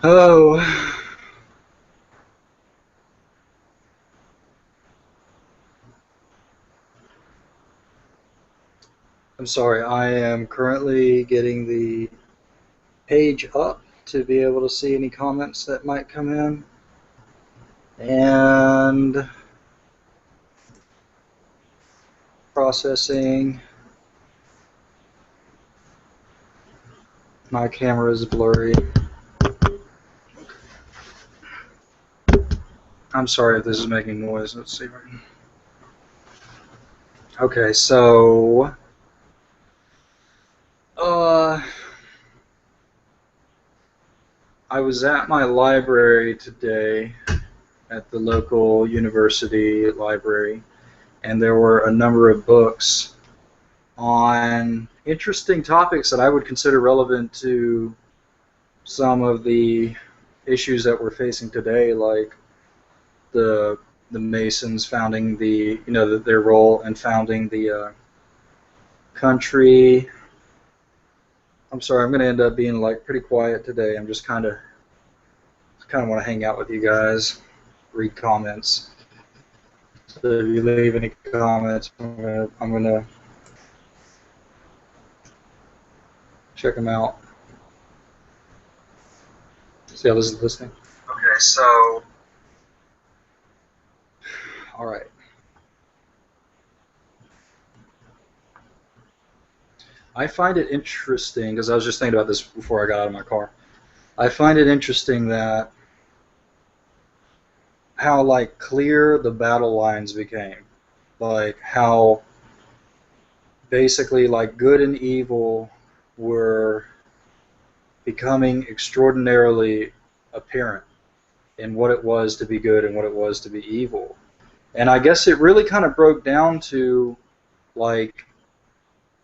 Hello. I'm sorry, I am currently getting the page up to be able to see any comments that might come in. And processing. My camera is blurry. I'm sorry if this is making noise. Let's see. Okay, so uh, I was at my library today at the local university library, and there were a number of books on interesting topics that I would consider relevant to some of the issues that we're facing today, like the Masons founding their role in founding the country. I'm sorry, I'm going to end up being like pretty quiet today. I'm just kind of want to hang out with you guys, read comments. So if you leave any comments, I'm gonna check them out. See how this is listening. Okay, so all right. I find it interesting because I was just thinking about this before I got out of my car. I find it interesting that how like clear the battle lines became, like how basically like good and evil were becoming extraordinarily apparent in what it was to be good and what it was to be evil. And I guess it really kind of broke down to like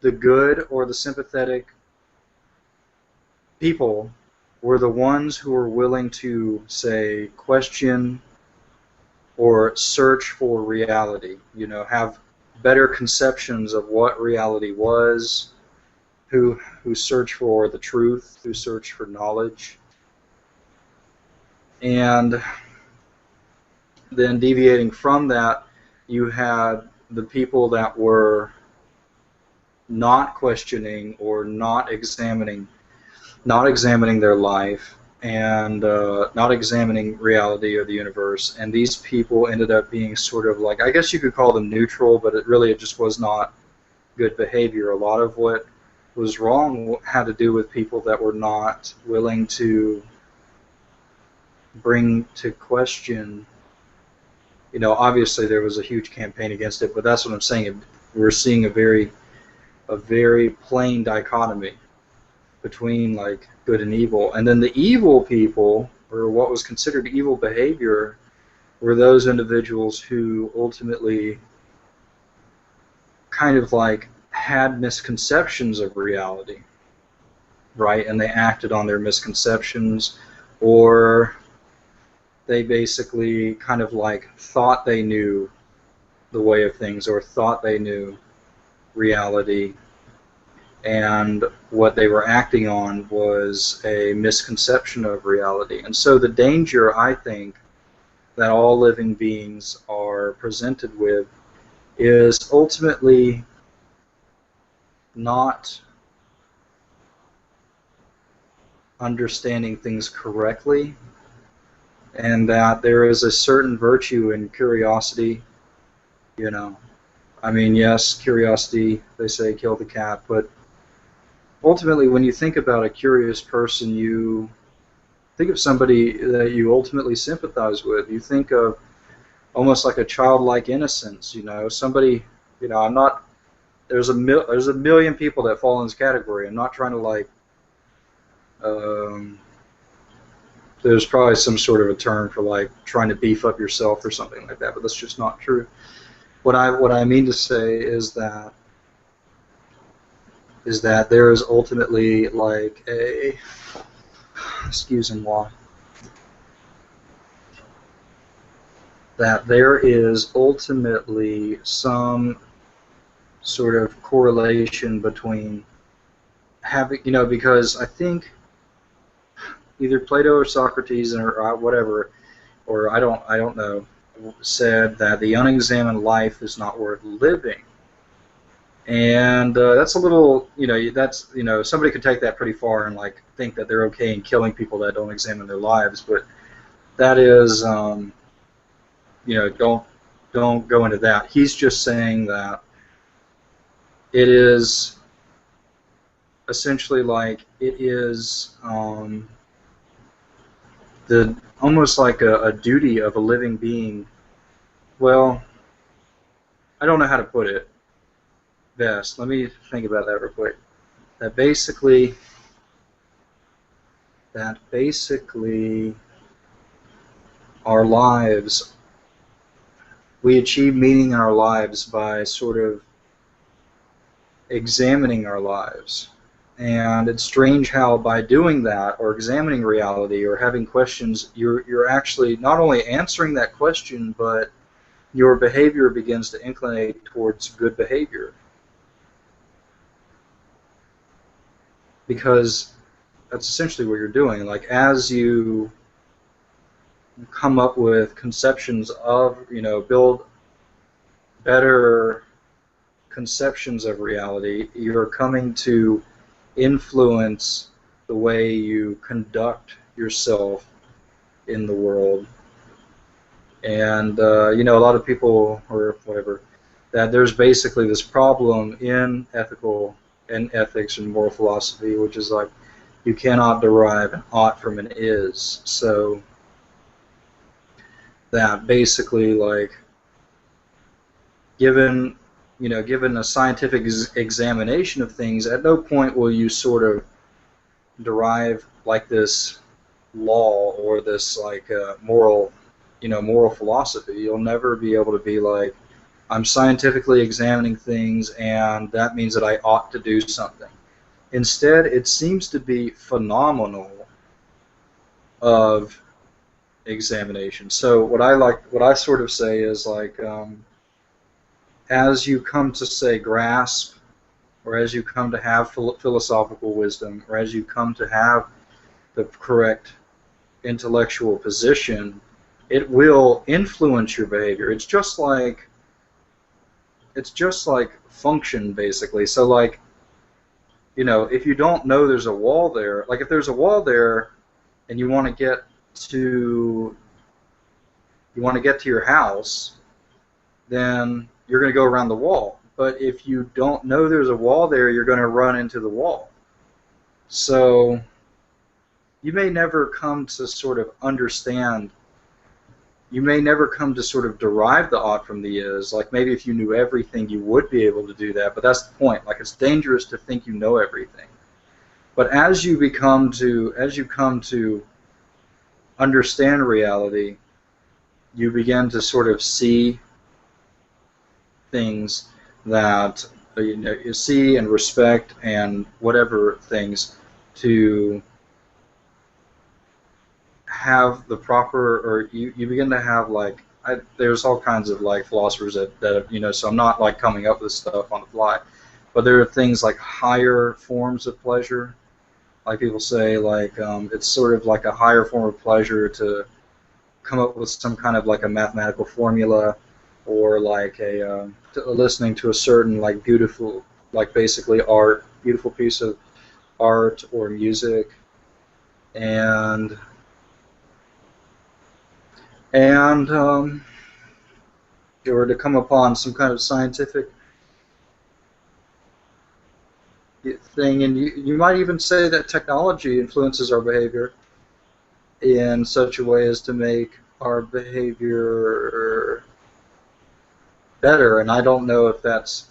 the good or the sympathetic people were the ones who were willing to, say, question or search for reality, have better conceptions of what reality was, who search for the truth, who search for knowledge. And then deviating from that, you had the people that were not questioning or not examining their life and not examining reality or the universe. And these people ended up being sort of like, I guess you could call them neutral, but it just was not good behavior. A lot of what was wrong had to do with people that were not willing to bring to question. Obviously there was a huge campaign against it, but that's what I'm saying. We're seeing a very plain dichotomy between like good and evil. And then the evil people, or what was considered evil behavior, were those individuals who ultimately kind of like had misconceptions of reality, right? And they acted on their misconceptions, or they basically kind of like thought they knew the way of things or thought they knew reality, and what they were acting on was a misconception of reality. And so the danger, I think, that all living beings are presented with is ultimately not understanding things correctly, and that there is a certain virtue in curiosity. you know I mean, yes, curiosity, they say, killed the cat, but ultimately when you think about a curious person, you think of somebody that you ultimately sympathize with. You think of almost like a childlike innocence. Somebody. I'm not. There's a million people that fall in this category. I'm not trying to like. Um, there's probably some sort of a term for like trying to beef up yourself or something like that, but that's just not true. What I mean to say is that there is ultimately like a, excuse me, that there is ultimately some sort of correlation between having, because I think either Plato or Socrates or whatever, or I don't know, said that the unexamined life is not worth living. And that's a little, that's, somebody could take that pretty far and like think that they're okay in killing people that don't examine their lives, but that is, don't go into that. He's just saying that it is essentially like it is the almost like a duty of a living being. Well, I don't know how to put it best. Let me think about that real quick. That basically our lives, we achieve meaning in our lives by sort of examining our lives. And it's strange how by doing that, or examining reality, or having questions, you're actually not only answering that question, but your behavior begins to inclinate towards good behavior. Because that's essentially what you're doing. Like, as you come up with conceptions of, build better conceptions of reality, you're coming to influence the way you conduct yourself in the world. And a lot of people, or whatever, that there's basically this problem in ethics and moral philosophy, which is like you cannot derive an ought from an is. So that basically, like, given a scientific examination of things, at no point will you sort of derive like this law or this like moral philosophy. You'll never be able to be like, I'm scientifically examining things and that means that I ought to do something. Instead, it seems to be phenomenal of examination. So what I sort of say is like, as you come to say grasp, or as you come to have philosophical wisdom, or as you come to have the correct intellectual position, it will influence your behavior. It's just like function, basically. So like, if you don't know there's a wall there, like if there's a wall there and you want to get to your house, then you're going to go around the wall. But if you don't know there's a wall there, you're going to run into the wall. So you may never come to sort of understand, you may never come to sort of derive the ought from the is. Like maybe if you knew everything, you would be able to do that, but that's the point. Like it's dangerous to think you know everything. But as you come to understand reality, you begin to sort of see things that you see and respect and whatever things, to have the proper, or you begin to have like, there's all kinds of like philosophers that so I'm not like coming up with stuff on the fly, but there are things like higher forms of pleasure. Like people say, like it's sort of like a higher form of pleasure to come up with some kind of like a mathematical formula, or like listening to a certain like beautiful, like basically beautiful piece of art or music, and or to come upon some kind of scientific thing. And you might even say that technology influences our behavior in such a way as to make our behavior better. And I don't know if that's,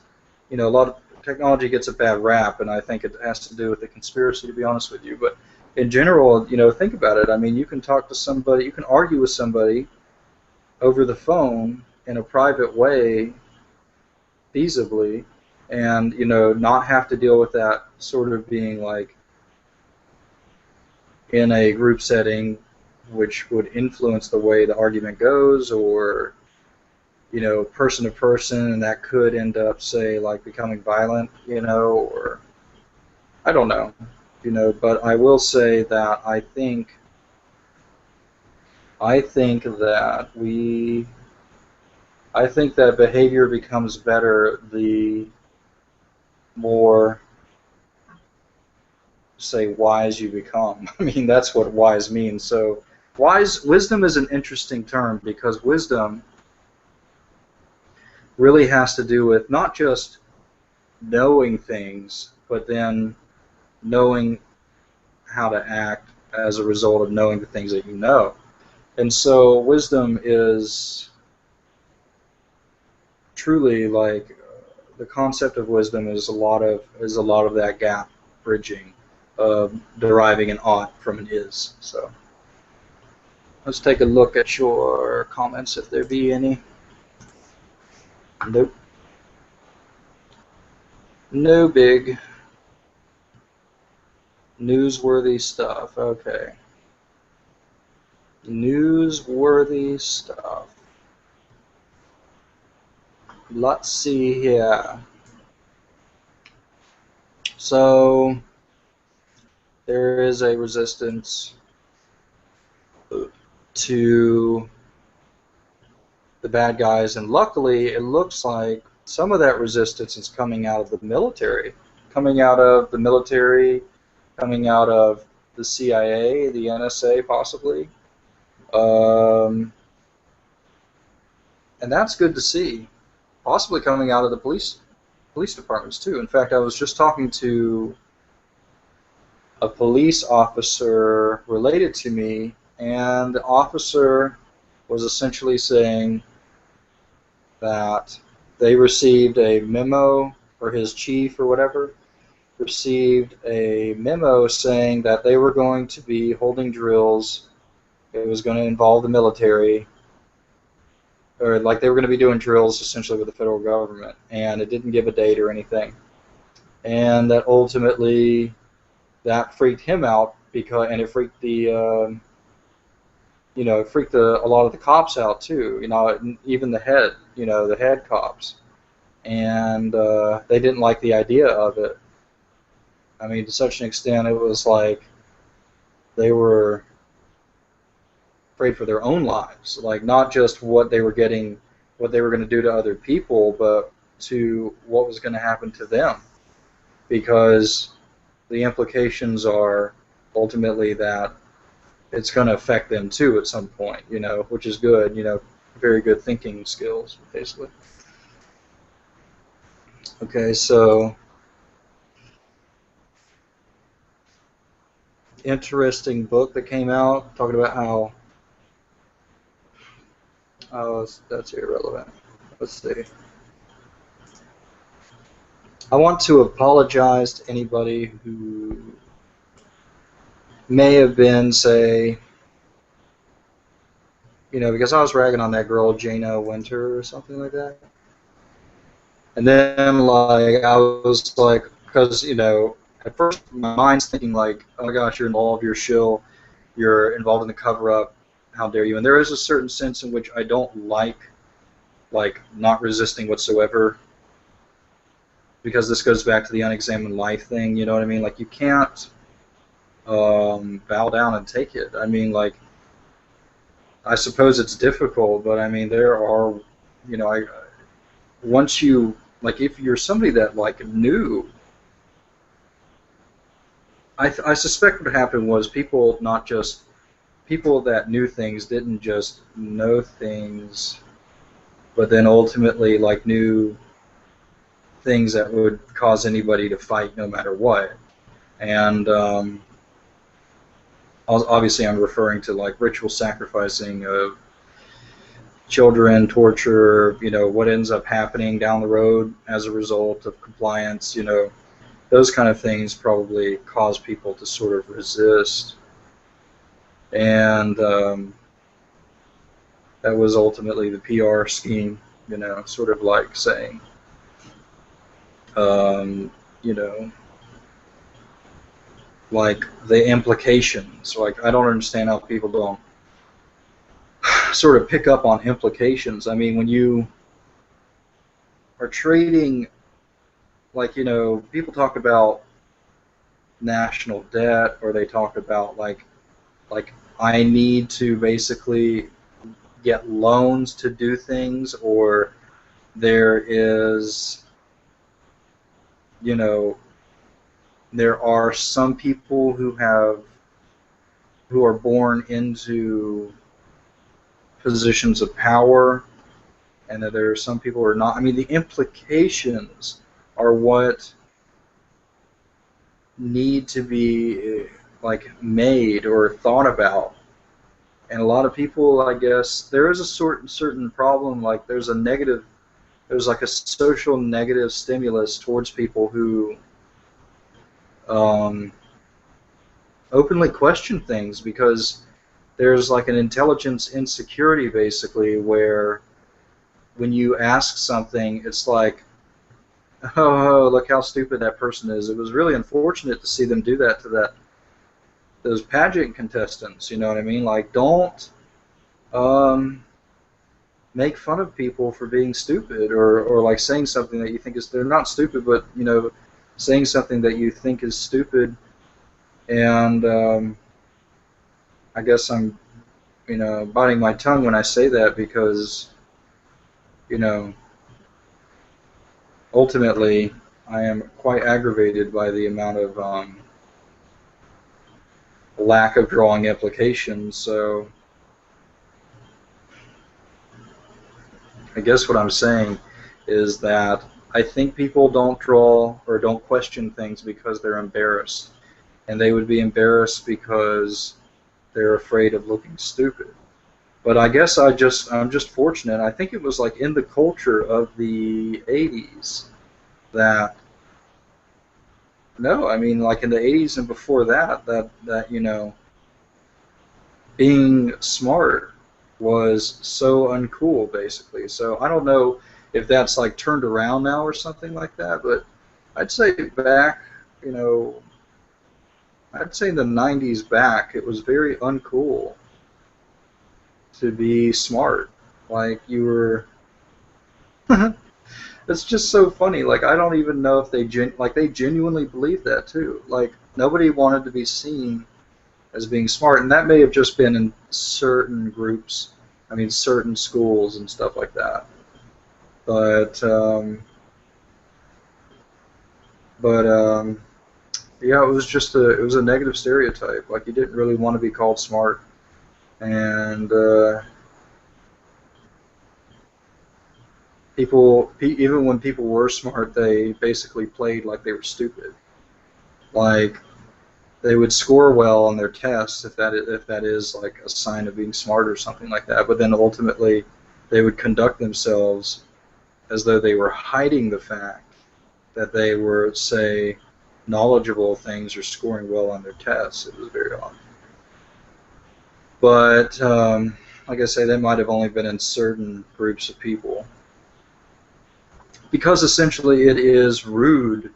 a lot of technology gets a bad rap, and I think it has to do with the conspiracy, to be honest with you. But in general, think about it. I mean, you can talk to somebody, you can argue with somebody over the phone in a private way, feasibly, and not have to deal with that sort of being like in a group setting, which would influence the way the argument goes, or person to person, and that could end up, say, like becoming violent, or I don't know. you know. But I will say that that I think that behavior becomes better the more, say, wise you become. I mean, that's what wise means. So wisdom is an interesting term, because wisdom really has to do with not just knowing things, but then knowing how to act as a result of knowing the things that you know. And so wisdom is truly like, the concept of wisdom is a lot of that gap bridging of deriving an ought from an is. So let's take a look at your comments, if there be any. Nope. No big. Newsworthy stuff. Okay. Newsworthy stuff. Let's see here. So there is a resistance to the bad guys, and luckily it looks like some of that resistance is coming out of the military, coming out of the CIA, the NSA possibly, and that's good to see. Possibly coming out of the police departments too. In fact, I was just talking to a police officer related to me, and the officer was essentially saying that they received a memo, or his chief or whatever received a memo saying that they were going to be holding drills. It was going to involve the military, or like they were going to be doing drills essentially with the federal government, and it didn't give a date or anything. And that ultimately that freaked him out, because, and it freaked the it freaked a lot of the cops out too. Even the head cops, and they didn't like the idea of it. I mean, to such an extent, it was like they were afraid for their own lives, like not just what they were going to do to other people, but to what was going to happen to them, because the implications are ultimately that it's going to affect them too at some point, which is good, very good thinking skills, basically. Okay, so interesting book that came out talking about how, oh, that's irrelevant. Let's see. I want to apologize to anybody who may have been, say, because I was ragging on that girl, Jana Winter or something like that. And then, like, I was like, because, at first my mind's thinking, like, oh my gosh, you're involved, you're shill, you're involved in the cover-up, how dare you? And there is a certain sense in which I don't like not resisting whatsoever, because this goes back to the unexamined life thing, you know what I mean? Like, you can't bow down and take it. I mean, like, I suppose it's difficult, but I mean, there are, once you, like, if you're somebody that, like, knew, I suspect what happened was people that knew things didn't just know things, but then ultimately, like, knew things that would cause anybody to fight no matter what. And obviously I'm referring to, like, ritual sacrificing of children, torture, what ends up happening down the road as a result of compliance, those kind of things probably cause people to sort of resist. And that was ultimately the PR scheme, sort of like saying, like the implications. Like, I don't understand how people don't sort of pick up on implications. I mean, when you are trading, like, people talk about national debt, or they talk about like I need to basically get loans to do things, or there is, you know, there are some people who are born into positions of power, and that there are some people who are not. I mean, the implications are what need to be like made or thought about. And a lot of people, I guess, there is a certain problem. Like there's like a social negative stimulus towards people who um, openly question things, because there's like an intelligence insecurity basically, where when you ask something, it's like, oh, look how stupid that person is. It was really unfortunate to see them do that to those pageant contestants. You know what I mean? Like, don't um, make fun of people for being stupid, or like saying something that you think is, they're not stupid, but saying something that you think is stupid. And I guess I'm biting my tongue when I say that, because you know ultimately I am quite aggravated by the amount of lack of drawing implications. So I guess what I'm saying is that I think people don't draw or don't question things because they're embarrassed, and they would be embarrassed because they're afraid of looking stupid. But I guess I'm just fortunate. I think it was like in the culture of the 80s that, no, I mean, like in the 80s and before that, being smart was so uncool, basically. So I don't know if that's like turned around now or something like that, but I'd say back, you know, I'd say in the 90s back, it was very uncool to be smart. Like you were, it's just so funny. Like I don't even know if they genuinely believed that too. Like nobody wanted to be seen as being smart, and that may have just been in certain groups. I mean, certain schools and stuff like that. But but yeah, it was a negative stereotype. Like you didn't really want to be called smart, and even when people were smart, they basically played like they were stupid. Like they would score well on their tests if that is like a sign of being smart or something like that. But then ultimately, they would conduct themselves as though they were hiding the fact that they were, say, knowledgeable of things or scoring well on their tests. It was very odd. But like I say, that might have only been in certain groups of people, because essentially it is rude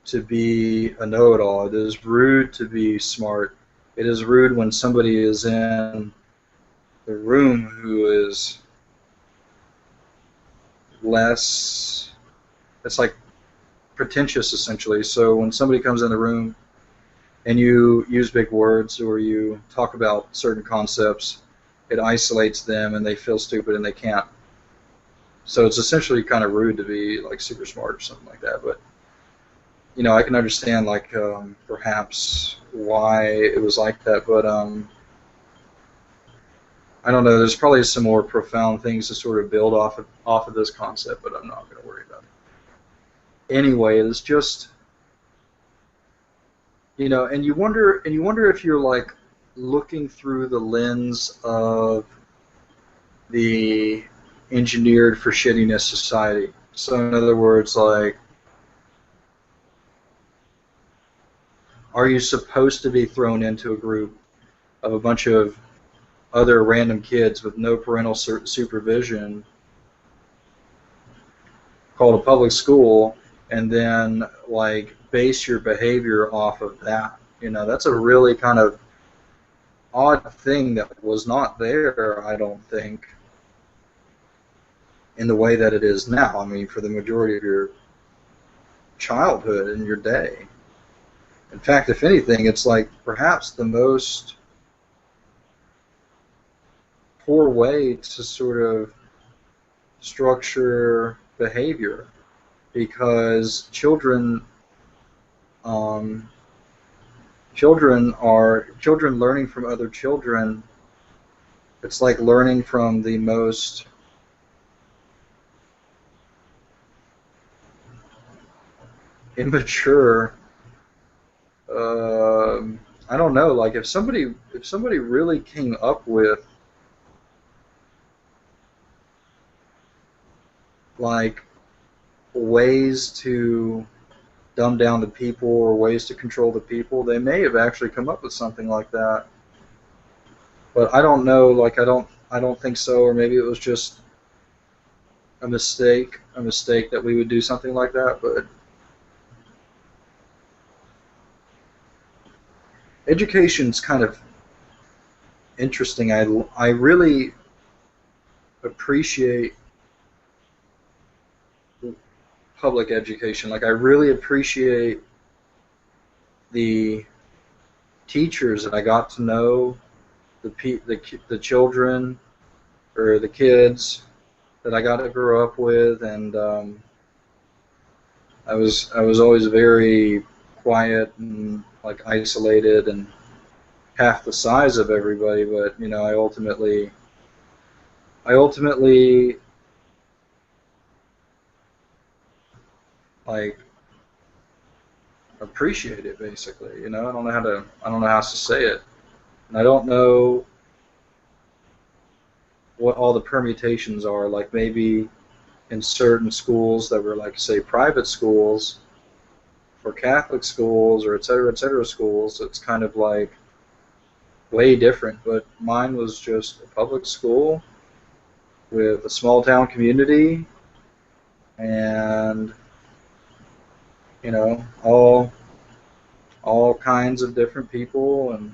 to be a know-it-all. It is rude to be smart. It is rude when somebody is in the room who is less. It's like pretentious, essentially. So when somebody comes in the room and you use big words or you talk about certain concepts, it isolates them and they feel stupid and they can't. So it's essentially kind of rude to be like super smart or something like that. But I can understand like perhaps why it was like that. But I don't know. There's probably some more profound things to sort of build off of this concept, but I'm not going to worry about it. Anyway, it's just and you wonder if you're like looking through the lens of the engineered for shittiness society. So in other words, like, are you supposed to be thrown into a group of a bunch of other random kids with no parental supervision called a public school, and then like base your behavior off of that? That's a really kind of odd thing that was not there, I don't think, in the way that it is now. I mean, for the majority of your childhood and your day. In fact, if anything, it's like perhaps the most poor way to sort of structure behavior, because um, children learning from other children. It's like learning from the most immature. I don't know. Like if somebody really came up with like ways to dumb down the people or ways to control the people, they may have actually come up with something like that. But I don't know. Like I don't think so. Or maybe it was just a mistake that we would do something like that. But education's kind of interesting. I really appreciate public education. Like I really appreciate the teachers that I got to know, the children or the kids that I got to grow up with, and I was always very quiet and like isolated and half the size of everybody. But I ultimately like appreciate it basically. I don't know how to say it, and I don't know what all the permutations are. Like maybe in certain schools that were like say private schools or Catholic schools or et cetera schools, it's kind of like way different. But mine was just a public school with a small town community, and all kinds of different people, and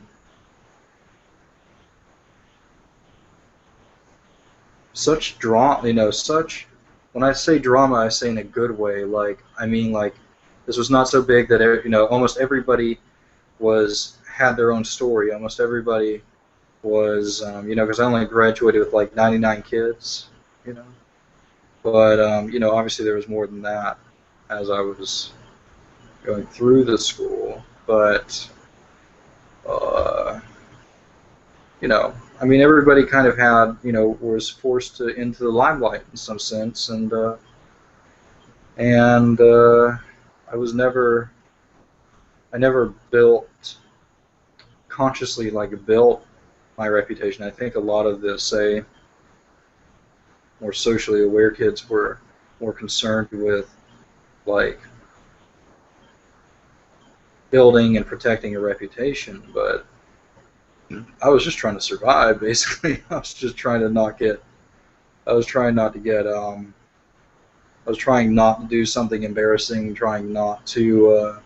such drama. Such, when I say drama, I say in a good way. Like I mean, like this was not so big that almost everybody was had their own story. Almost everybody was, because I only graduated with like 99 kids, you know. But obviously there was more than that as I was going through the school. But uh, I mean, everybody kind of had, was forced into the limelight in some sense, and I never built consciously like built my reputation. I think a lot of the say more socially aware kids were more concerned with like building and protecting a reputation, but I was just trying to survive basically. I was just trying to not get I was trying not to get I was trying not to do something embarrassing, trying not to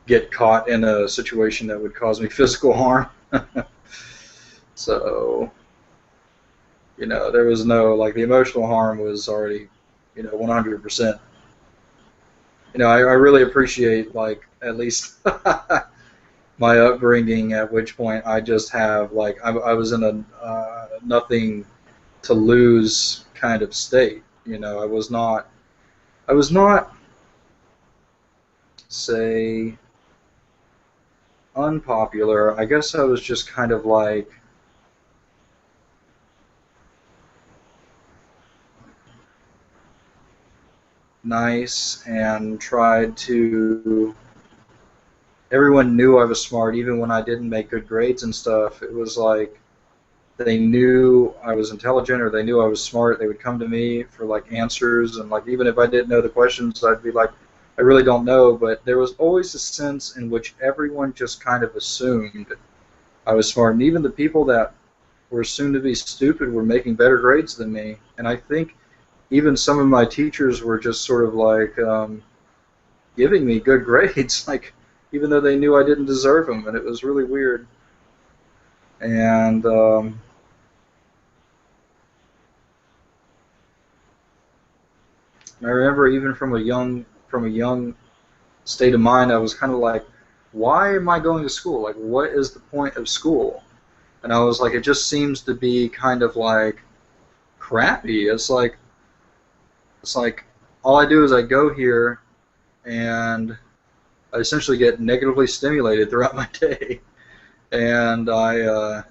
get caught in a situation that would cause me physical harm. So, there was no, like, the emotional harm was already, 100%. I really appreciate, like, at least my upbringing, at which point I just have, like, I was in a nothing to lose kind of state. I was not, say, unpopular. I guess I was just kind of like nice and tried to. Everyone knew I was smart, even when I didn't make good grades and stuff. It was like they knew I was intelligent or they knew I was smart. They would come to me for like answers, and like even if I didn't know the questions, I'd be like, I really don't know. But there was always a sense in which everyone just kind of assumed I was smart, and even the people that were assumed to be stupid were making better grades than me. And I think even some of my teachers were just sort of like giving me good grades, like even though they knew I didn't deserve them, and it was really weird. And I remember even from a young state of mind, I was kind of like, why am I going to school? Like, what is the point of school? And I was like, it just seems to be kind of like crappy. It's like all I do is I go here and I essentially get negatively stimulated throughout my day, and I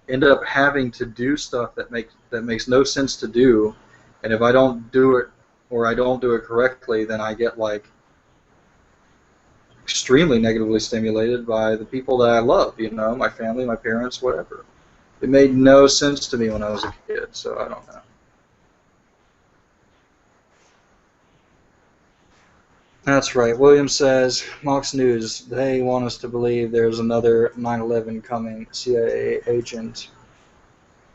end up having to do stuff that makes no sense to do, and if I don't do it or I don't do it correctly, then I get like extremely negatively stimulated by the people that I love, my family, my parents, whatever. It made no sense to me when I was a kid, so I don't know. That's right. William says, Mox News, they want us to believe there's another 9/11 coming. CIA agent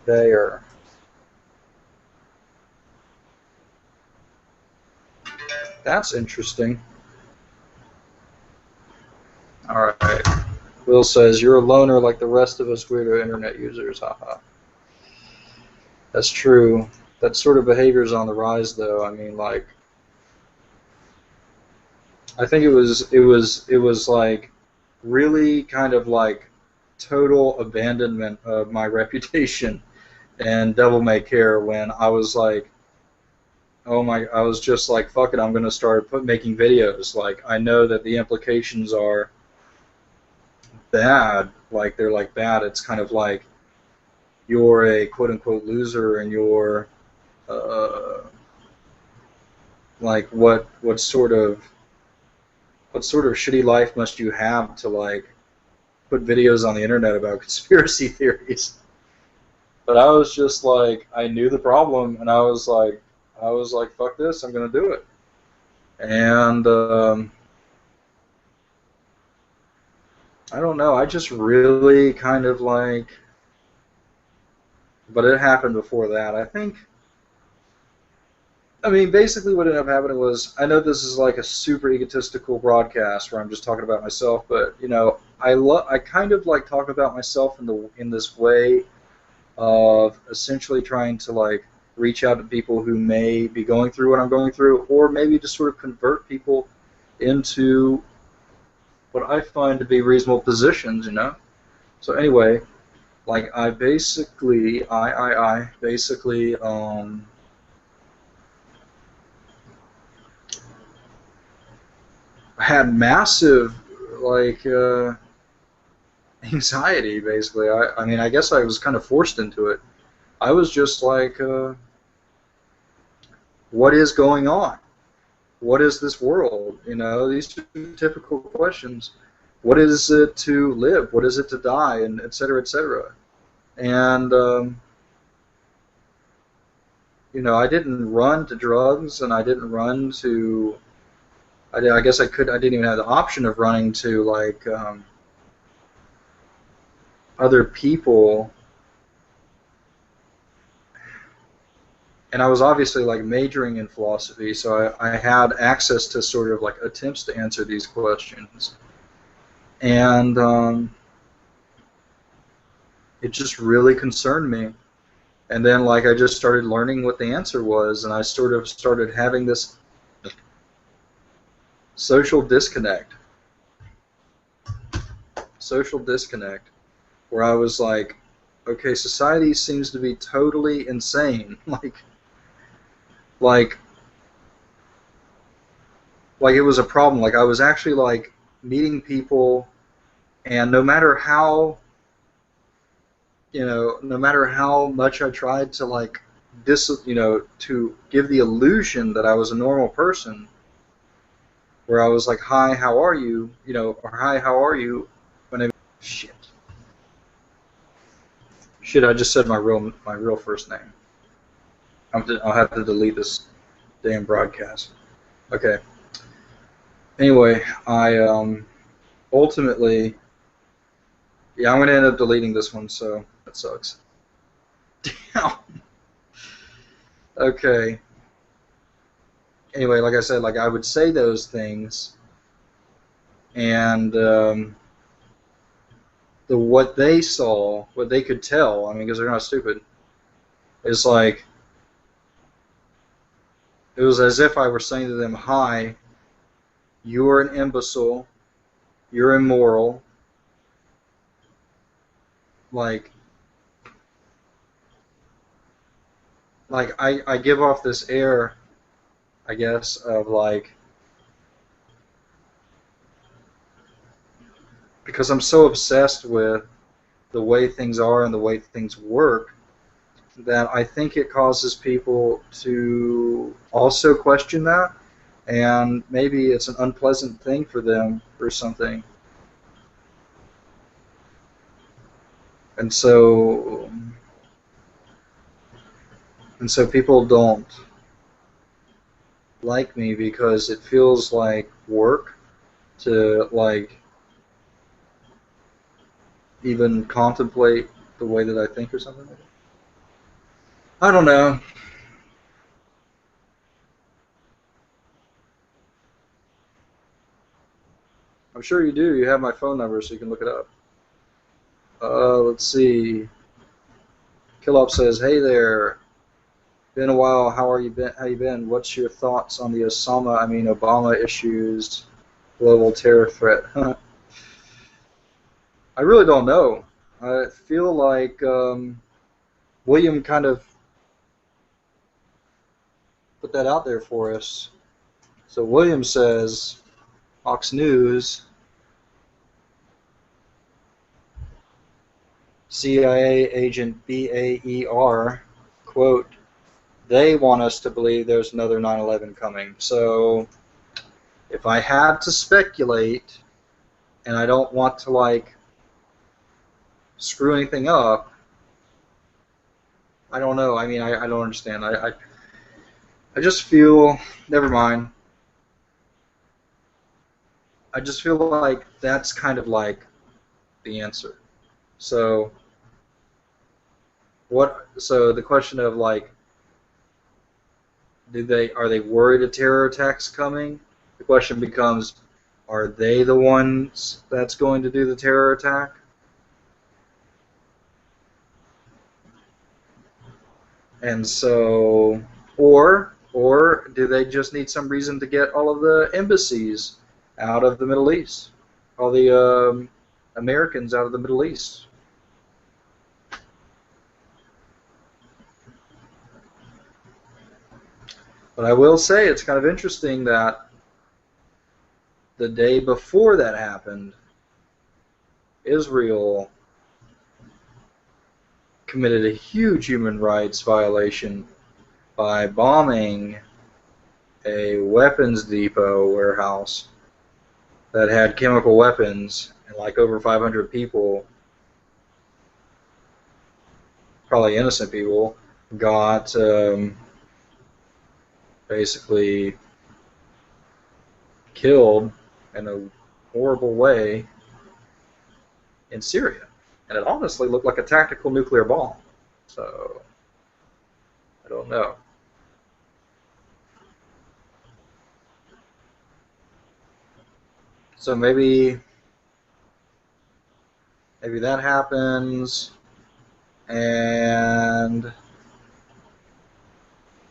there. That's interesting. All right. Will says, you're a loner like the rest of us weirdo internet users. Haha. That's true. That sort of behavior is on the rise, though. I mean, like, I think it was like really kind of like total abandonment of my reputation and devil may care when I was like, I was just like, fuck it, I'm gonna start making videos. Like, I know that the implications are bad. Like, they're like bad. It's kind of like you're a quote unquote loser and you're uh, like what sort of shitty life must you have to like put videos on the internet about conspiracy theories? But I was just like, I knew the problem, and I was like, fuck this, I'm gonna do it. And I don't know, I just really kind of like, but it happened before that. I mean, basically what ended up happening was, I know this is like a super egotistical broadcast where I'm just talking about myself, but I kind of like talk about myself in this way of essentially trying to like reach out to people who may be going through what I'm going through, or maybe just sort of convert people into what I find to be reasonable positions. So anyway, like I basically, I basically had massive like anxiety. Basically, I mean, I guess I was kind of forced into it. I was just like, what is going on? What is this world? These two typical questions. What is it to live? What is it to die? And et cetera, et cetera. And, I didn't run to drugs, and I didn't run to, I guess I didn't even have the option of running to, like, other people. And I was obviously like majoring in philosophy, so I had access to sort of like attempts to answer these questions, and it just really concerned me. And then like I just started learning what the answer was, and I sort of started having this social disconnect, where I was like, okay, society seems to be totally insane, like it was a problem. Like I was actually like meeting people, and no matter how much I tried to like to give the illusion that I was a normal person, where I was like, hi, how are you, or hi, how are you, when I shit, I just said my real first name. I'll have to delete this damn broadcast. Okay. Anyway, I ultimately, yeah, I'm gonna end up deleting this one, so that sucks. Damn. Okay. Anyway, like I said, like I would say those things, and what they saw, what they could tell, I mean, because they're not stupid, is like it was as if I were saying to them, hi, you're an imbecile, you're immoral. Like, I give off this air, I guess, of like, because I'm so obsessed with the way things are and the way things work, that I think it causes people to also question that, and maybe it's an unpleasant thing for them or something. And so people don't like me because it feels like work to like even contemplate the way that I think or something like that. I don't know. I'm sure you do. You have my phone number, so you can look it up. Let's see. Killop says, "Hey there. Been a while. How are you been? How you been? What's your thoughts on the Obama issues, global terror threat?" I really don't know. I feel like William kind of put that out there for us. So William says, Fox News, CIA agent BAER, quote, they want us to believe there's another 9/11 coming. So if I had to speculate, and I don't want to like screw anything up, I don't know. I mean, I don't understand. I just feel, never mind. I just feel like that's kind of like the answer. So so the question of like, are they worried a terror attack's coming? The question becomes, are they the ones that's going to do the terror attack? And so, or do they just need some reason to get all of the embassies out of the Middle East, all the Americans out of the Middle East? But I will say it's kind of interesting that the day before that happened, Israel committed a huge human rights violation by bombing a weapons depot warehouse that had chemical weapons, and like over 500 people, probably innocent people, got basically killed in a horrible way in Syria. And it honestly looked like a tactical nuclear bomb. So, I don't know. So maybe that happens, and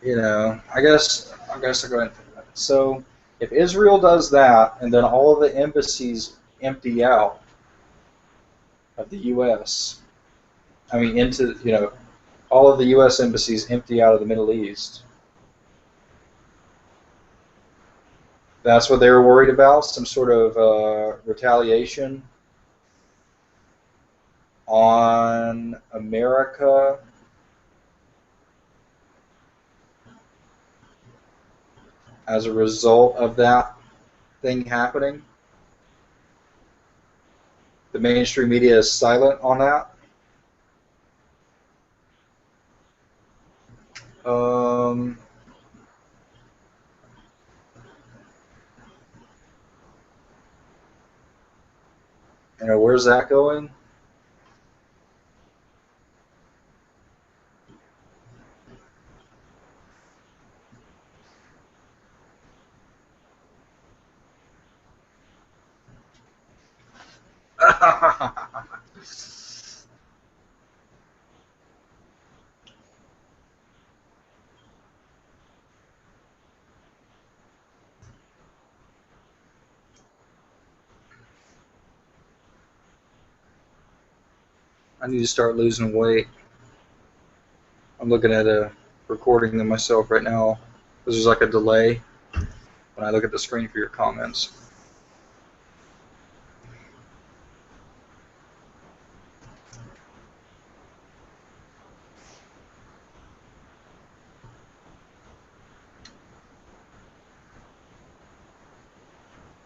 I go ahead and think about it. So if Israel does that, and then all of the embassies empty out of the U.S., I mean, all of the U.S. embassies empty out of the Middle East. That's what they were worried about, some sort of retaliation on America as a result of that thing happening. The mainstream media is silent on that. Um, where's that going? I need to start losing weight. I'm looking at a recording them myself right now because there's like a delay when I look at the screen for your comments.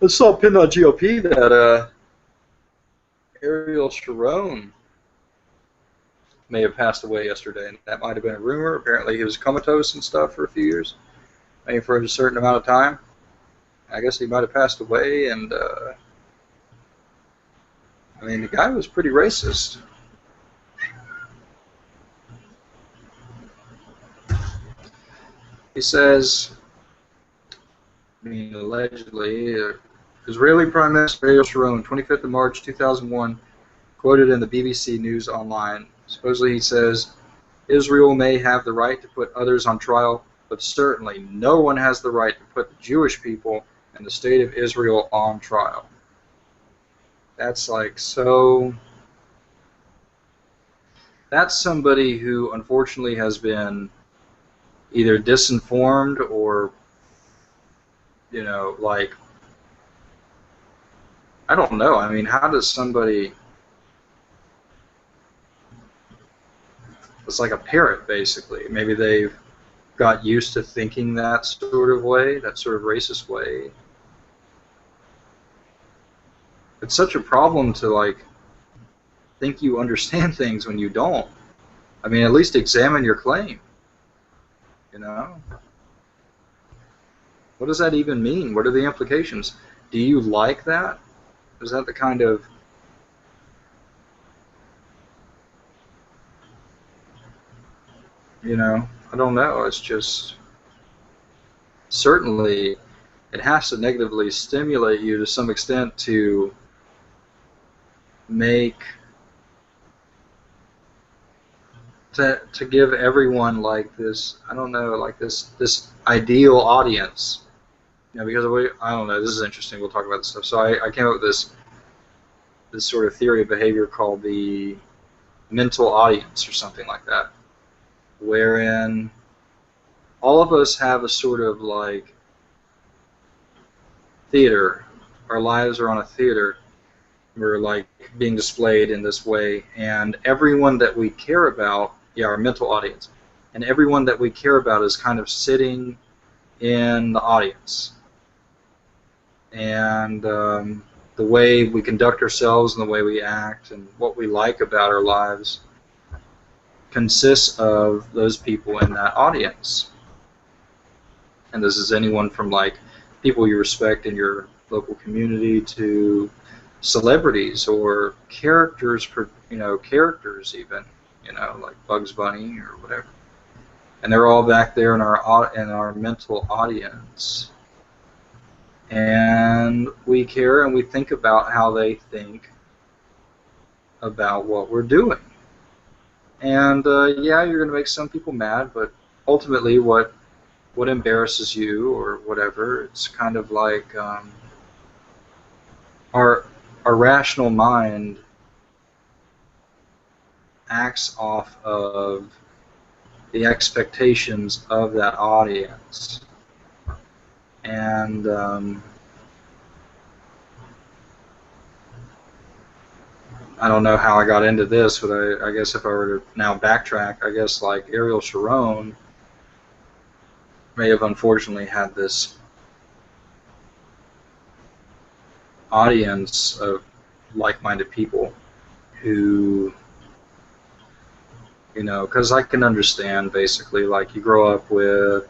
I saw pinned on GOP that Ariel Sharon may have passed away yesterday, and that might have been a rumor. Apparently he was comatose and stuff for a few years, maybe for a certain amount of time. I guess he might have passed away, and I mean, the guy was pretty racist. He says, I mean, allegedly, Israeli Prime Minister Ariel Sharon, 25th of March 2001, quoted in the BBC News Online. Supposedly he says, Israel may have the right to put others on trial, but certainly no one has the right to put the Jewish people and the state of Israel on trial. That's like so... That's somebody who unfortunately has been either disinformed or, you know, like, I don't know. I mean, how does somebody... It's like a parrot, basically. Maybe they've got used to thinking that sort of way, that sort of racist way. It's such a problem to, like, think you understand things when you don't. I mean, at least examine your claim. You know? What does that even mean? What are the implications? Do you like that? Is that the kind of... You know, I don't know. It's just... Certainly, it has to negatively stimulate you to some extent to make... To give everyone like this, I don't know, like this ideal audience. You know, because I don't know, this is interesting, we'll talk about this stuff. So I came up with this sort of theory of behavior called the mental audience or something like that, wherein all of us have a sort of like theater. Our lives are on a theater. We're like being displayed in this way, and everyone that we care about, yeah, our mental audience, and everyone that we care about is kind of sitting in the audience. And the way we conduct ourselves and the way we act and what we like about our lives consists of those people in that audience. And this is anyone from like people you respect in your local community to celebrities or characters, you know, characters even, you know, like Bugs Bunny or whatever. And they're all back there in our mental audience. And we care and we think about how they think about what we're doing. And yeah, you're going to make some people mad, but ultimately what embarrasses you or whatever, it's kind of like our rational mind acts off of the expectations of that audience. And I don't know how I got into this, but I guess if I were to now backtrack, I guess like Ariel Sharon may have unfortunately had this audience of like-minded people who, you know, because I can understand basically, like, you grow up with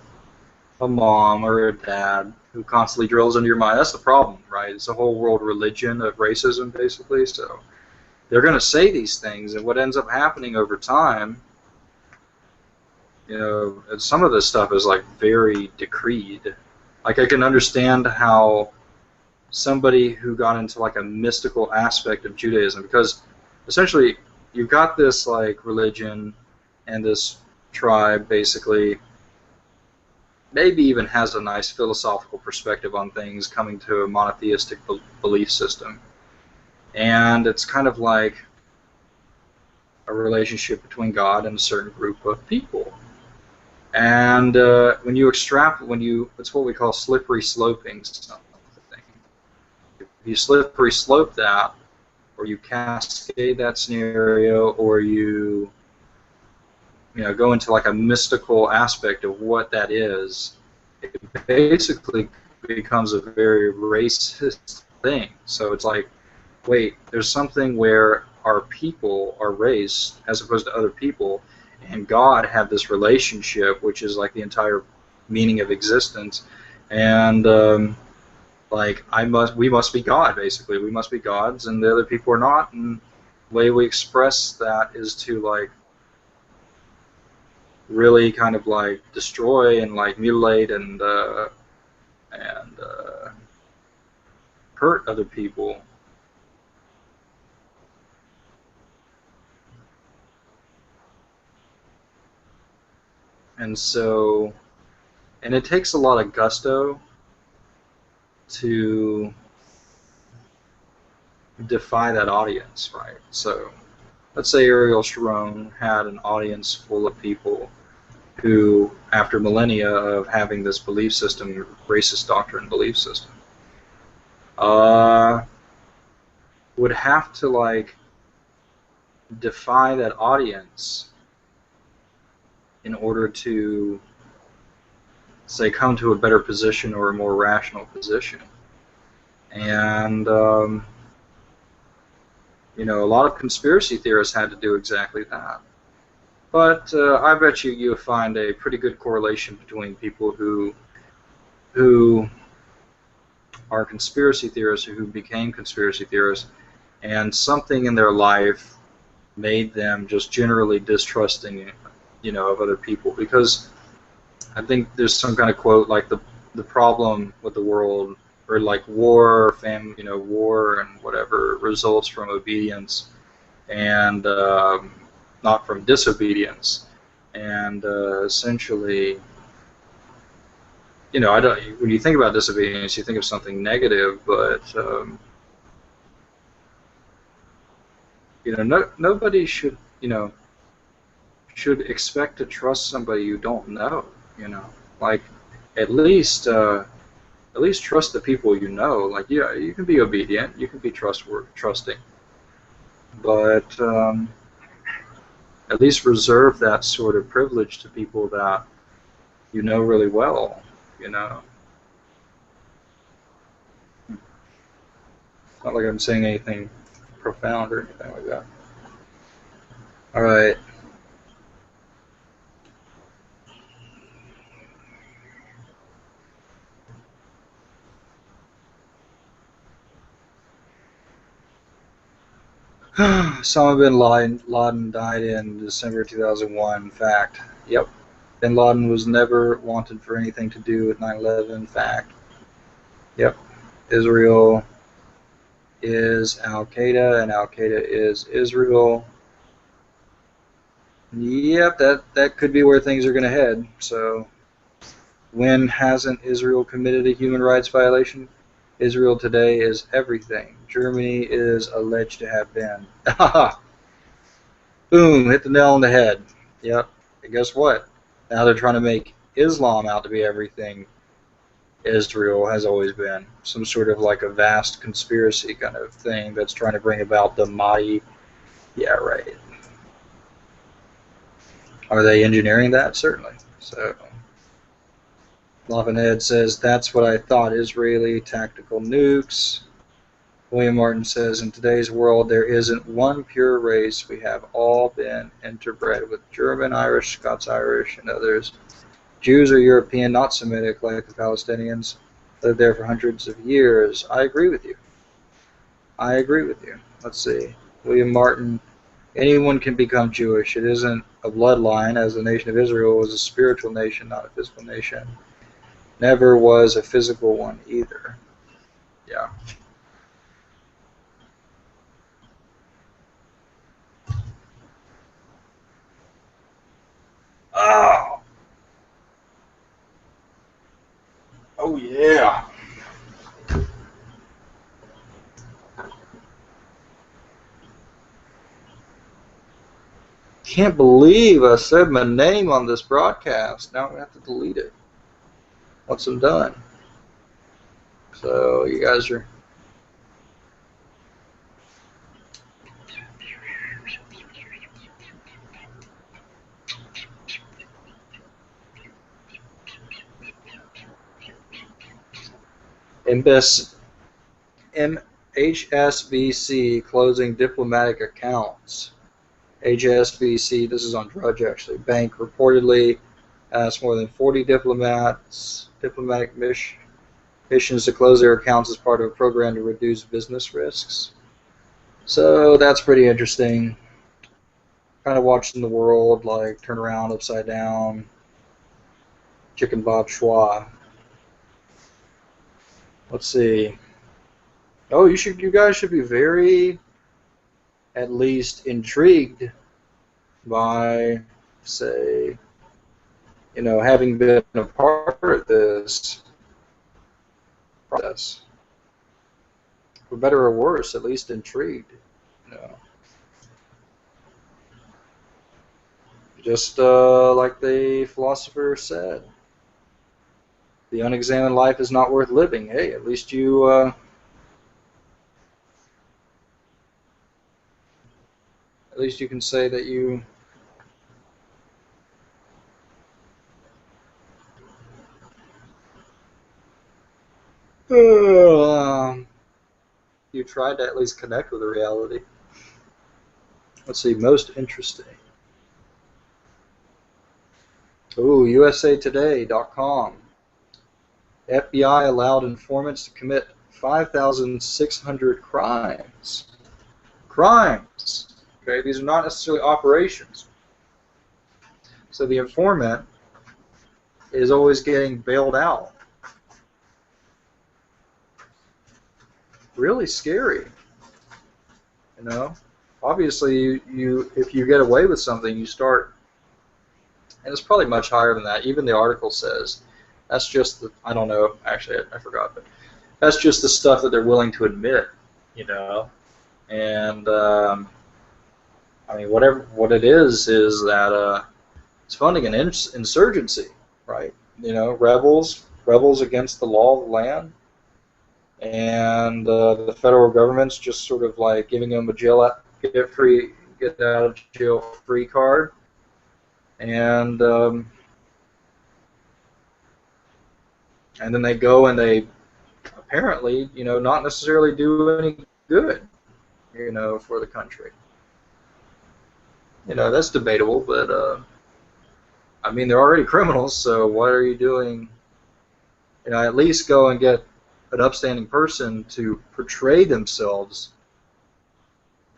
a mom or a dad who constantly drills into your mind. That's the problem, right? It's a whole world religion of racism, basically. So they're going to say these things, and what ends up happening over time, you know, some of this stuff is like very decreed. Like, I can understand how somebody who got into like a mystical aspect of Judaism, because essentially you've got this like religion and this tribe basically maybe even has a nice philosophical perspective on things, coming to a monotheistic belief system. And it's kind of like a relationship between God and a certain group of people. And when you it's what we call slippery sloping something. If you slippery slope that, or you cascade that scenario, or you go into like a mystical aspect of what that is, it basically becomes a very racist thing. So it's like, wait, there's something where our people are race as opposed to other people, and God had this relationship, which is like the entire meaning of existence, and like we must be God, basically. We must be gods, and the other people are not, and the way we express that is to like really kind of like destroy and like mutilate and hurt other people. And so, and it takes a lot of gusto to defy that audience, right? So let's say Ariel Sharon had an audience full of people who, after millennia of having this belief system, racist doctrine belief system, would have to like defy that audience in order to, say, come to a better position or a more rational position. And a lot of conspiracy theorists had to do exactly that. But I bet you'll find a pretty good correlation between people who are conspiracy theorists or who became conspiracy theorists, and something in their life made them just generally distrusting, of other people. Because I think there's some kind of quote like the problem with the world, or like war, war and whatever results from obedience, and not from disobedience. And essentially, I don't. When you think about disobedience, you think of something negative, but nobody should expect to trust somebody you don't know. Like at least trust the people you know. Like, yeah, you can be obedient, you can be trusting, but at least reserve that sort of privilege to people that you know really well. Not like I'm saying anything profound or anything like that. All right. Osama bin Laden died in December 2001. Fact. Yep. Bin Laden was never wanted for anything to do with 9/11. Fact. Yep. Israel is Al-Qaeda, and Al-Qaeda is Israel. Yep, that could be where things are going to head. So, when hasn't Israel committed a human rights violation? Israel today is everything Germany is alleged to have been. Boom, hit the nail on the head. Yep. And guess what? Now they're trying to make Islam out to be everything Israel has always been. Some sort of like a vast conspiracy kind of thing that's trying to bring about the Mahdi. Yeah, right. Are they engineering that? Certainly. So, Lavinhead says, that's what I thought, Israeli tactical nukes. William Martin says, in today's world, there isn't one pure race. We have all been interbred with German, Irish, Scots-Irish, and others. Jews are European, not Semitic, like the Palestinians. Lived there for hundreds of years. I agree with you. I agree with you. Let's see. William Martin, anyone can become Jewish. It isn't a bloodline, as the nation of Israel was a spiritual nation, not a physical nation. Never was a physical one either. Yeah. Oh. Oh yeah. can't believe I said my name on this broadcast. Now I have to delete it once I'm done. So you guys are... HSBC closing diplomatic accounts. HSBC, this is on Drudge actually, bank reportedly asked more than 40 diplomatic missions to close their accounts as part of a program to reduce business risks. So that's pretty interesting. Kind of watching the world like turn around upside down. Chicken Bob Schwa. Let's see. Oh, you guys should be very, at least, intrigued by, say, having been a part of this process. For better or worse, at least intrigued. Just like the philosopher said, the unexamined life is not worth living. Hey, at least you can say that you you tried to at least connect with the reality. Let's see, most interesting. Ooh, USAtoday.com. FBI allowed informants to commit 5,600 crimes. Crimes. Okay, these are not necessarily operations. So the informant is always getting bailed out. Really scary. Obviously, if you get away with something, you start, and it's probably much higher than that. Even the article says that's just the, I don't know. Actually, I forgot, but that's just the stuff that they're willing to admit. And I mean, what it is that it's funding an insurgency, right? Rebels against the law of the land, and the federal government's just sort of like giving them a get out of jail free card, and then they go and they apparently, not necessarily do any good, for the country. That's debatable, but I mean, they're already criminals, so what are you doing? At least go and get an upstanding person to portray themselves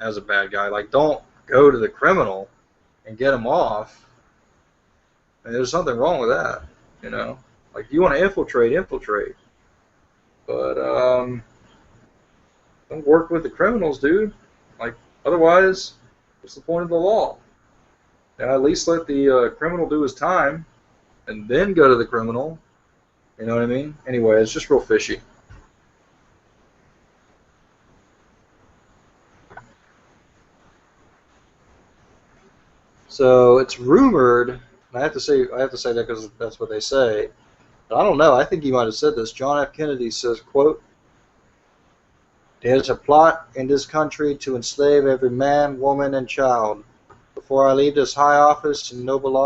as a bad guy. Like, don't go to the criminal and get him off. And there's something wrong with that, Like, if you want to infiltrate. But don't work with the criminals, dude. Like, otherwise, what's the point of the law? At least let the criminal do his time, and then go to the criminal. You know what I mean? Anyway, it's just real fishy. So it's rumored, and I have to say that because that's what they say. But I don't know. I think he might have said this. John F. Kennedy says, quote, "There's a plot in this country to enslave every man, woman, and child. Before I leave this high and noble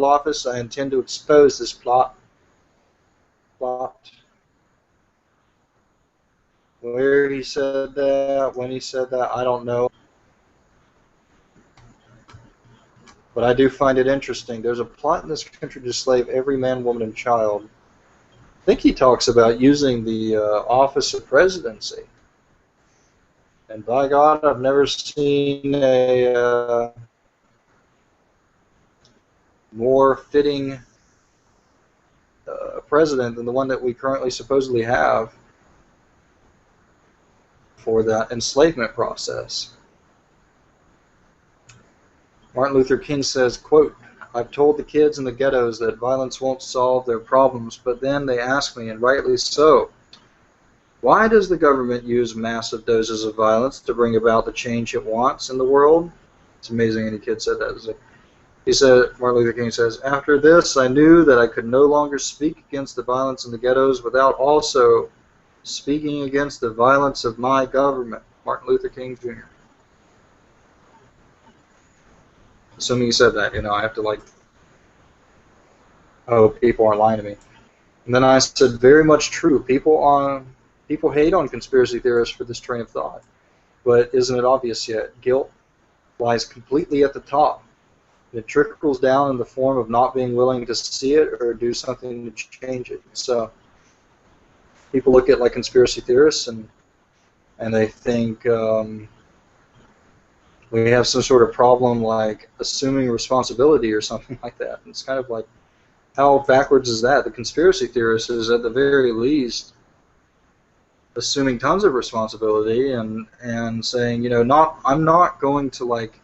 office, I intend to expose this plot. Where he said that, when he said that, I don't know. But I do find it interesting. There's a plot in this country to enslave every man, woman, and child." I think he talks about using the office of presidency. And by God, I've never seen a more fitting president than the one that we currently supposedly have for that enslavement process. Martin Luther King says, quote, "I've told the kids in the ghettos that violence won't solve their problems, but then they ask me, and rightly so, Why does the government use massive doses of violence to bring about the change it wants in the world? It's amazing any kid said that. He said, Martin Luther King says, after this, I knew that I could no longer speak against the violence in the ghettos without also speaking against the violence of my government. Martin Luther King Jr. Assuming he said that, I have to like, oh, people aren't lying to me. And then I said, very much true. People hate on conspiracy theorists for this train of thought. But isn't it obvious yet? Guilt lies completely at the top. It trickles down in the form of not being willing to see it or do something to change it. So people look at like conspiracy theorists and they think we have some sort of problem like assuming responsibility or something like that. And it's kind of like, how backwards is that? The conspiracy theorist is at the very least assuming tons of responsibility and saying, I'm not going to like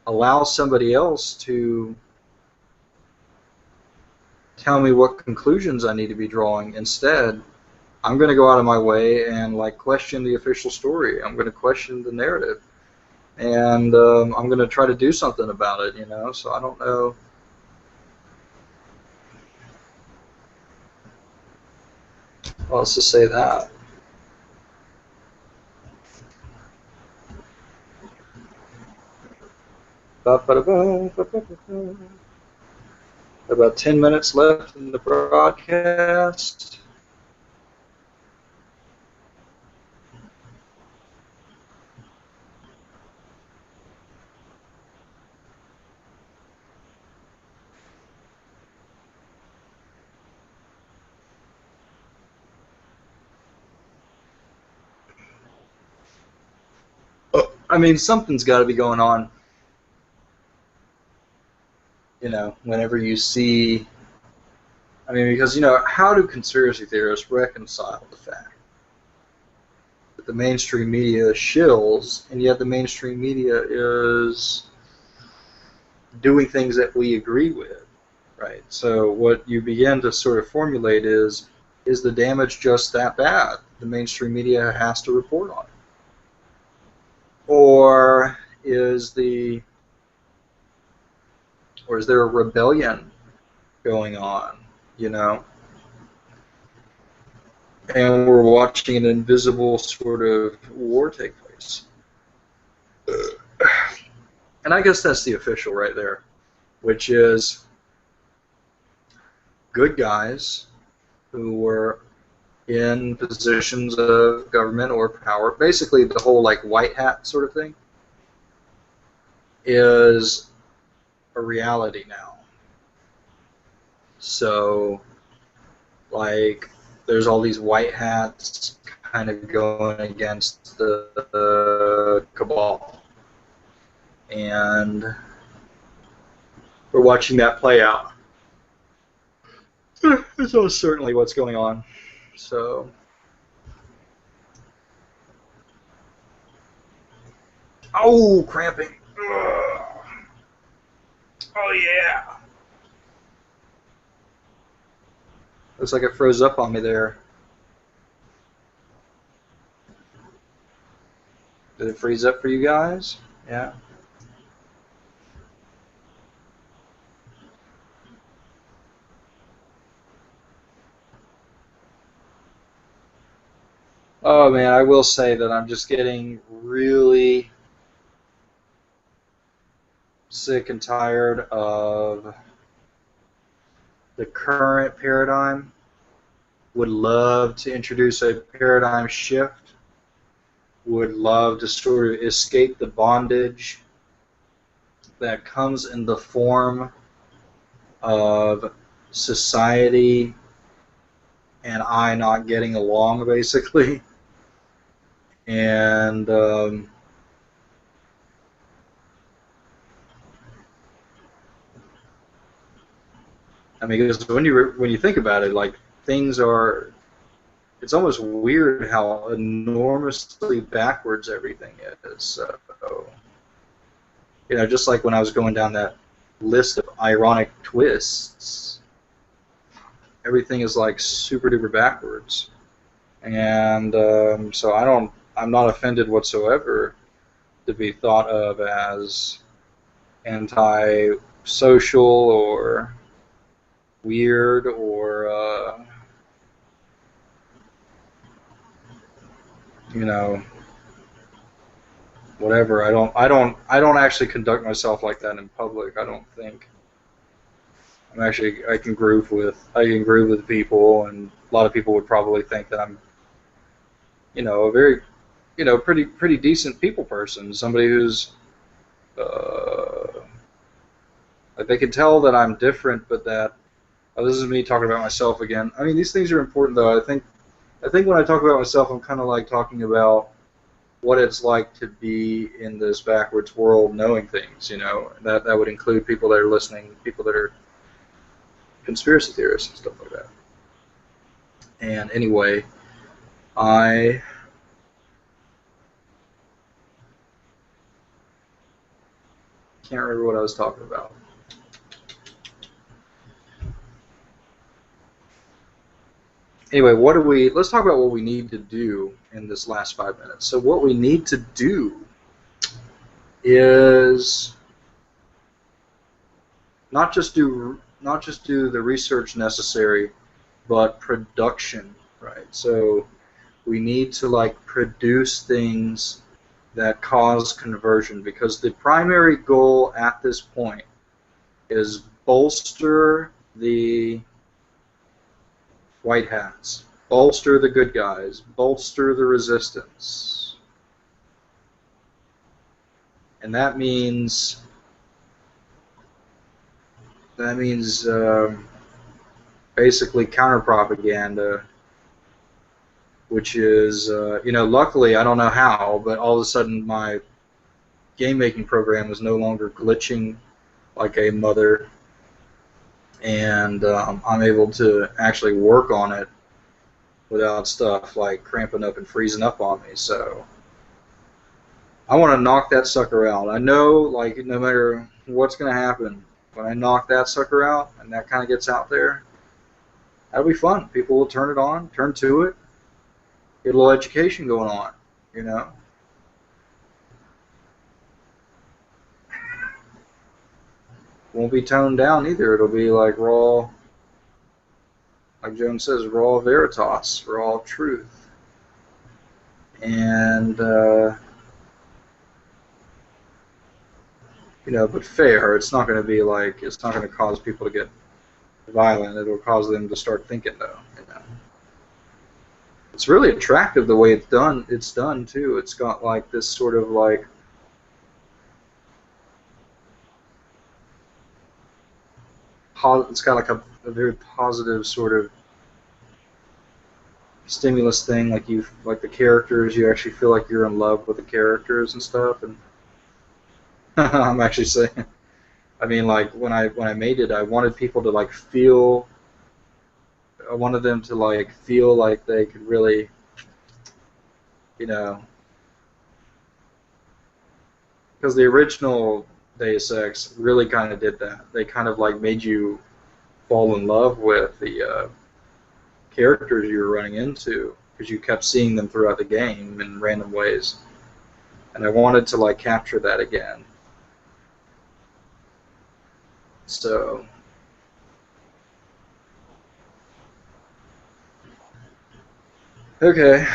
allow somebody else to tell me what conclusions I need to be drawing. Instead, I'm going to go out of my way and like question the official story. I'm going to question the narrative, and I'm going to try to do something about it. So I don't know. Well, let's just say that. About 10 minutes left in the broadcast. I mean, something's got to be going on. Whenever you see, I mean, because, how do conspiracy theorists reconcile the fact that the mainstream media shills, and yet the mainstream media is doing things that we agree with, right? So what you begin to sort of formulate is the damage just that bad? The mainstream media has to report on it. Or is there a rebellion going on, and we're watching an invisible sort of war take place? And I guess that's the official right there, which is good guys who were in positions of government or power, basically the whole like white hat sort of thing, is a reality now. So, like, there's all these white hats kind of going against the cabal. And we're watching that play out. That's almost certainly what's going on. So, oh, cramping. Ugh. Oh, yeah. Looks like it froze up on me there. Did it freeze up for you guys? Yeah. Oh man, I will say that I'm just getting really sick and tired of the current paradigm. Would love to introduce a paradigm shift. Would love to sort of escape the bondage that comes in the form of society and I not getting along, basically. And I mean, because when you think about it, like things are, it's almost weird how enormously backwards everything is. So, just like when I was going down that list of ironic twists, everything is like super duper backwards. And so I'm not offended whatsoever to be thought of as anti-social or weird or you know, whatever. I don't actually conduct myself like that in public. I don't think. I can groove with people, and a lot of people would probably think that I'm, a very, pretty decent people person. Somebody who's, like they can tell that I'm different, but that, oh, this is me talking about myself again. I mean, these things are important though. I think when I talk about myself, I'm kind of like talking about what it's like to be in this backwards world, knowing things. That would include people that are listening, people that are conspiracy theorists and stuff like that. And anyway, I can't remember what I was talking about. Anyway, let's talk about what we need to do in this last 5 minutes. So what we need to do is not just do the research necessary, but production, right? So we need to like produce things that cause conversion, because the primary goal at this point is bolster the white hats, bolster the good guys, bolster the resistance. And that means basically counter propaganda, which is luckily, I don't know how, but all of a sudden my game making program is no longer glitching like a mother, and I'm able to actually work on it without stuff like cramping up and freezing up on me. So I want to knock that sucker out. I know, like, no matter what's going to happen, when I knock that sucker out and that kind of gets out there, that'll be fun. People will turn it on, turn to it, get a little education going on, you know. Won't be toned down either. It'll be like raw, like Jones says, raw veritas, raw truth. And, but fair. It's not going to be like, it's not going to cause people to get violent. It'll cause them to start thinking, though. It's really attractive the way it's done. It's done too. It's got like this sort of like it's got like a very positive sort of stimulus thing. Like the characters, you actually feel like you're in love with the characters and stuff. And I'm actually saying, I mean, like when I made it, I wanted people to like feel. I wanted them to like feel like they could really, because the original Deus Ex really kind of did that. They kind of like made you fall in love with the characters you were running into, because you kept seeing them throughout the game in random ways. And I wanted to like capture that again. So okay.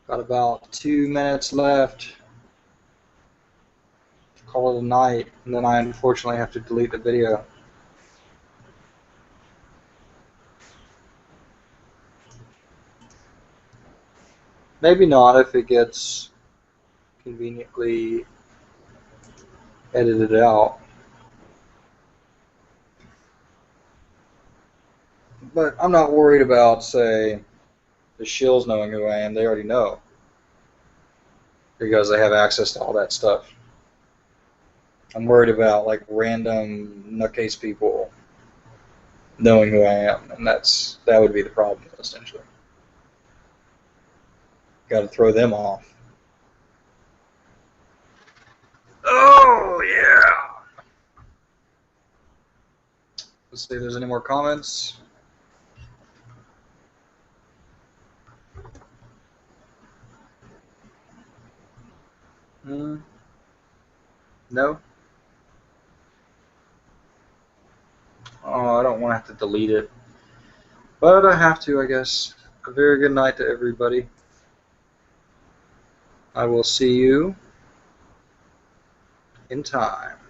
Got about 2 minutes left. Call it a night, and then I unfortunately have to delete the video. Maybe not if it gets conveniently edited out. But I'm not worried about, say, the shills knowing who I am. They already know, because they have access to all that stuff. I'm worried about like random nutcase people knowing who I am, and that would be the problem essentially. Got to throw them off. Oh yeah. Let's see if there's any more comments. Mm, no? Oh, I don't want to have to delete it. But I have to, I guess. A very good night to everybody. I will see you in time.